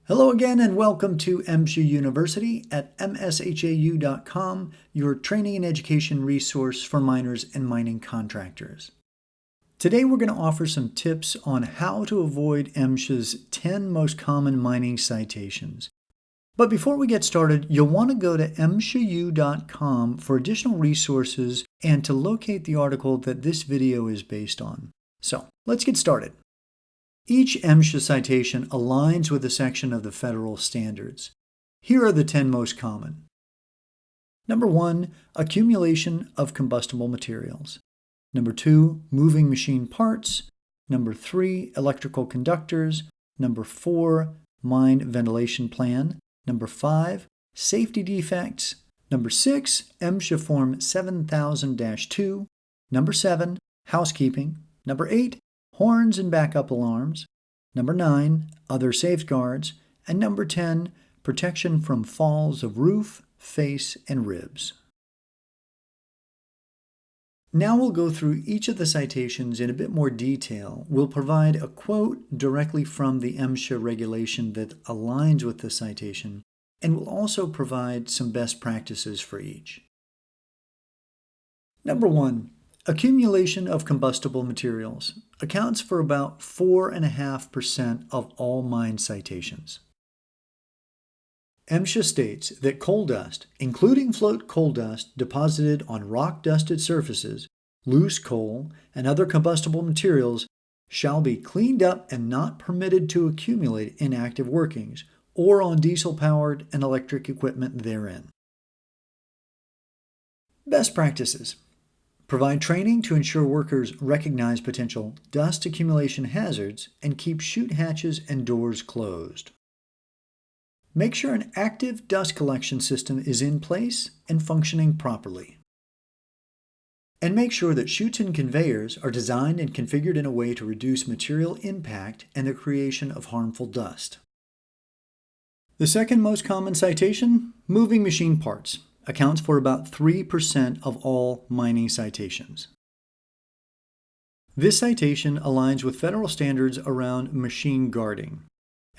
Hello again and welcome to MSHA University at mshau.com, your training and education resource for miners and mining contractors. Today we're going to offer some tips on how to avoid MSHA's 10 most common mining citations. But before we get started, you'll want to go to mshau.com for additional resources and to locate the article that this video is based on. So let's get started. Each MSHA citation aligns with a section of the federal standards. Here are the 10 most common. Number 1, accumulation of combustible materials. Number 2, moving machine parts. Number 3, electrical conductors. Number 4, mine ventilation plan. Number 5, safety defects. Number 6, MSHA Form 7000-2. Number 7, housekeeping. Number 8, horns and backup alarms. Number 9, other safeguards. And number 10, protection from falls of roof, face, and ribs. Now we'll go through each of the citations in a bit more detail. We'll provide a quote directly from the MSHA regulation that aligns with the citation, and we'll also provide some best practices for each. Number 1. Accumulation of combustible materials accounts for about 4.5% of all mine citations. MSHA states that coal dust, including float coal dust deposited on rock-dusted surfaces, loose coal, and other combustible materials, shall be cleaned up and not permitted to accumulate in active workings or on diesel-powered and electric equipment therein. Best practices. Provide training to ensure workers recognize potential dust accumulation hazards and keep chute hatches and doors closed. Make sure an active dust collection system is in place and functioning properly. And make sure that chutes and conveyors are designed and configured in a way to reduce material impact and the creation of harmful dust. The second most common citation, moving machine parts, accounts for about 3% of all mining citations. This citation aligns with federal standards around machine guarding.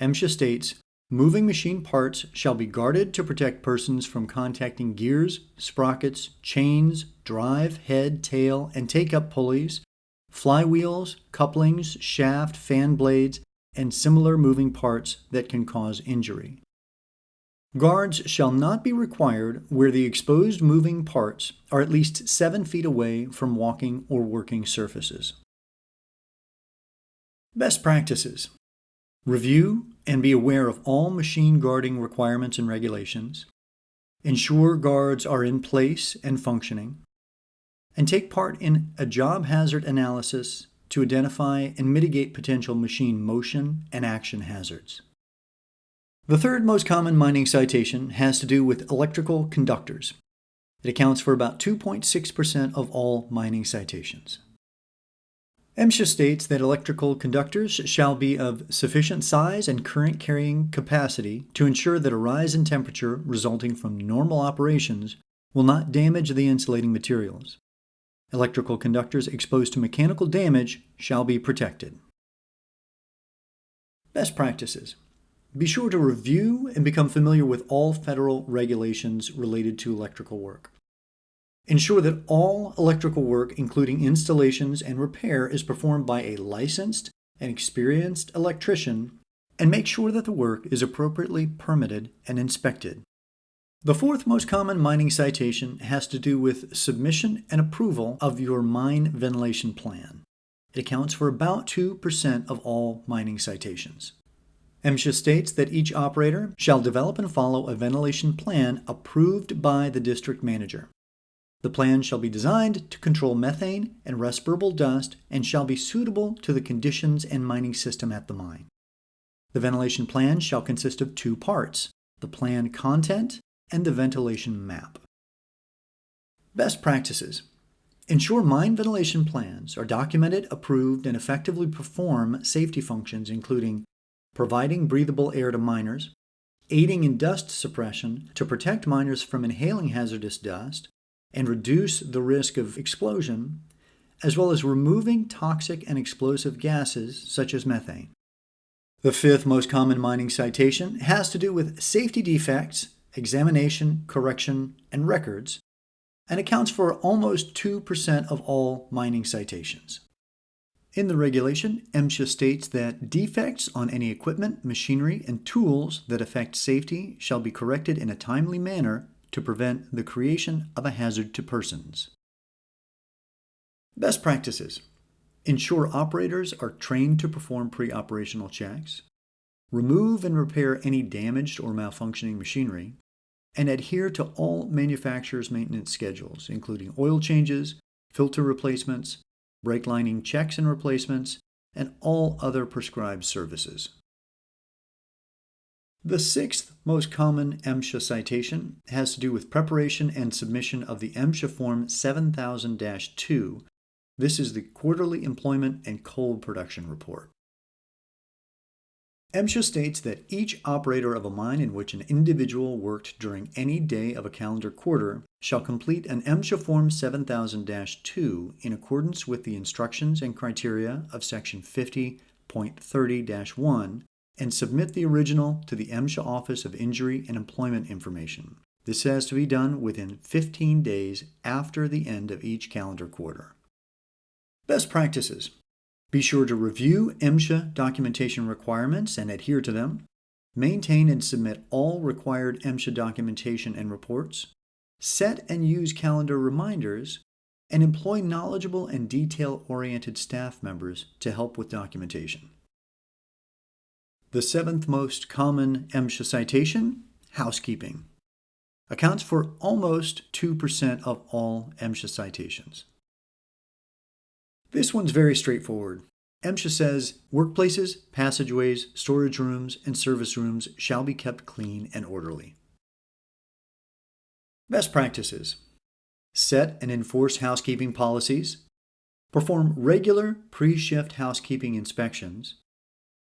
MSHA states, moving machine parts shall be guarded to protect persons from contacting gears, sprockets, chains, drive, head, tail, and take-up pulleys, flywheels, couplings, shaft, fan blades, and similar moving parts that can cause injury. Guards shall not be required where the exposed moving parts are at least 7 feet away from walking or working surfaces. Best practices. Review and be aware of all machine guarding requirements and regulations. Ensure guards are in place and functioning. And take part in a job hazard analysis to identify and mitigate potential machine motion and action hazards. The third most common mining citation has to do with electrical conductors. It accounts for about 2.6% of all mining citations. MSHA states that electrical conductors shall be of sufficient size and current carrying capacity to ensure that a rise in temperature resulting from normal operations will not damage the insulating materials. Electrical conductors exposed to mechanical damage shall be protected. Best practices. Be sure to review and become familiar with all federal regulations related to electrical work. Ensure that all electrical work, including installations and repair, is performed by a licensed and experienced electrician, and make sure that the work is appropriately permitted and inspected. The fourth most common mining citation has to do with submission and approval of your mine ventilation plan. It accounts for about 2% of all mining citations. MSHA states that each operator shall develop and follow a ventilation plan approved by the district manager. The plan shall be designed to control methane and respirable dust and shall be suitable to the conditions and mining system at the mine. The ventilation plan shall consist of 2 parts, the plan content and the ventilation map. Best practices. Ensure mine ventilation plans are documented, approved, and effectively perform safety functions including providing breathable air to miners, aiding in dust suppression to protect miners from inhaling hazardous dust and reduce the risk of explosion, as well as removing toxic and explosive gases such as methane. The fifth most common mining citation has to do with safety defects, examination, correction, and records, and accounts for almost 2% of all mining citations. In the regulation, MSHA states that defects on any equipment, machinery, and tools that affect safety shall be corrected in a timely manner to prevent the creation of a hazard to persons. Best practices. Ensure operators are trained to perform pre-operational checks, remove and repair any damaged or malfunctioning machinery, and adhere to all manufacturers' maintenance schedules, including oil changes, filter replacements, brake lining checks and replacements, and all other prescribed services. The sixth most common MSHA citation has to do with preparation and submission of the MSHA Form 7000-2. This is the Quarterly Employment and Coal Production Report. MSHA states that each operator of a mine in which an individual worked during any day of a calendar quarter shall complete an MSHA Form 7000-2 in accordance with the instructions and criteria of Section 50.30-1 and submit the original to the MSHA Office of Injury and Employment Information. This has to be done within 15 days after the end of each calendar quarter. Best practices. Be sure to review MSHA documentation requirements and adhere to them. Maintain and submit all required MSHA documentation and reports. Set and use calendar reminders, and employ knowledgeable and detail-oriented staff members to help with documentation. The seventh most common MSHA citation, housekeeping, accounts for almost 2% of all MSHA citations. This one's very straightforward. MSHA says workplaces, passageways, storage rooms, and service rooms shall be kept clean and orderly. Best practices. Set and enforce housekeeping policies. Perform regular pre-shift housekeeping inspections.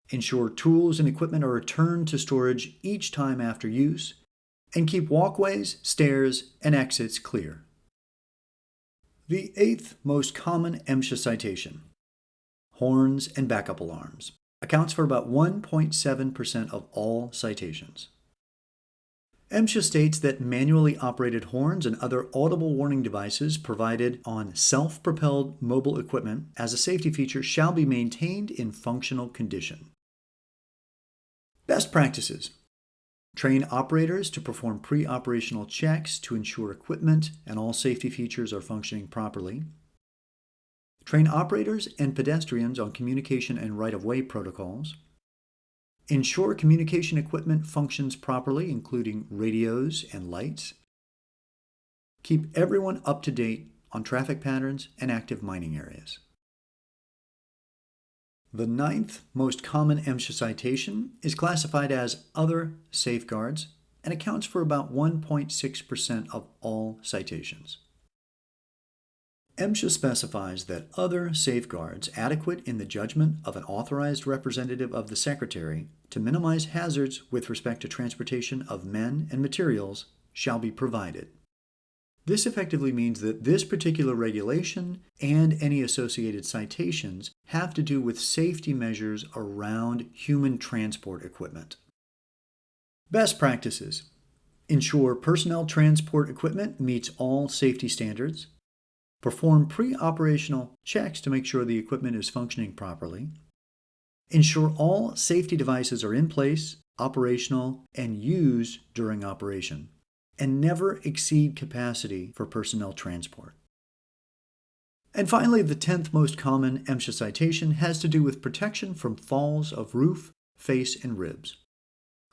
Ensure tools and equipment are returned to storage each time after use. And keep walkways, stairs, and exits clear. The eighth most common MSHA citation, horns and backup alarms, accounts for about 1.7% of all citations. MSHA states that manually operated horns and other audible warning devices provided on self-propelled mobile equipment as a safety feature shall be maintained in functional condition. Best practices. Train operators to perform pre-operational checks to ensure equipment and all safety features are functioning properly. Train operators and pedestrians on communication and right-of-way protocols. Ensure communication equipment functions properly, including radios and lights. Keep everyone up to date on traffic patterns and active mining areas. The ninth most common MSHA citation is classified as Other Safeguards and accounts for about 1.6% of all citations. MSHA specifies that other safeguards adequate in the judgment of an authorized representative of the Secretary to minimize hazards with respect to transportation of men and materials shall be provided. This effectively means that this particular regulation and any associated citations have to do with safety measures around human transport equipment. Best practices. Ensure personnel transport equipment meets all safety standards. Perform pre-operational checks to make sure the equipment is functioning properly. Ensure all safety devices are in place, operational, and used during operation. And never exceed capacity for personnel transport. And finally, the 10th most common MSHA citation has to do with protection from falls of roof, face, and ribs.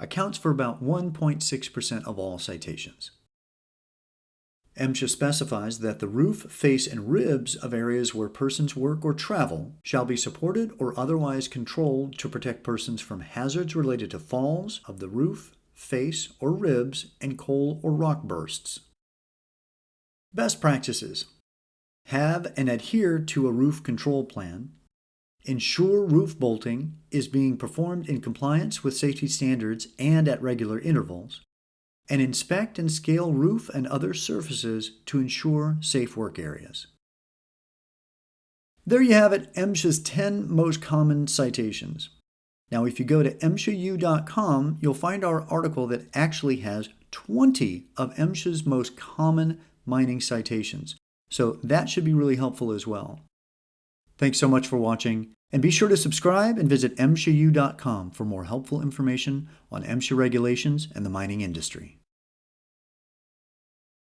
Accounts for about 1.6% of all citations. MSHA specifies that the roof, face, and ribs of areas where persons work or travel shall be supported or otherwise controlled to protect persons from hazards related to falls of the roof, face, or ribs, and coal or rock bursts. Best practices. Have and adhere to a roof control plan. Ensure roof bolting is being performed in compliance with safety standards and at regular intervals. And inspect and scale roof and other surfaces to ensure safe work areas. There you have it, MSHA's 10 most common citations. Now, if you go to MSHAU.com, you'll find our article that actually has 20 of MSHA's most common mining citations. So that should be really helpful as well. Thanks so much for watching, and be sure to subscribe and visit MSHAU.com for more helpful information on MSHA regulations and the mining industry.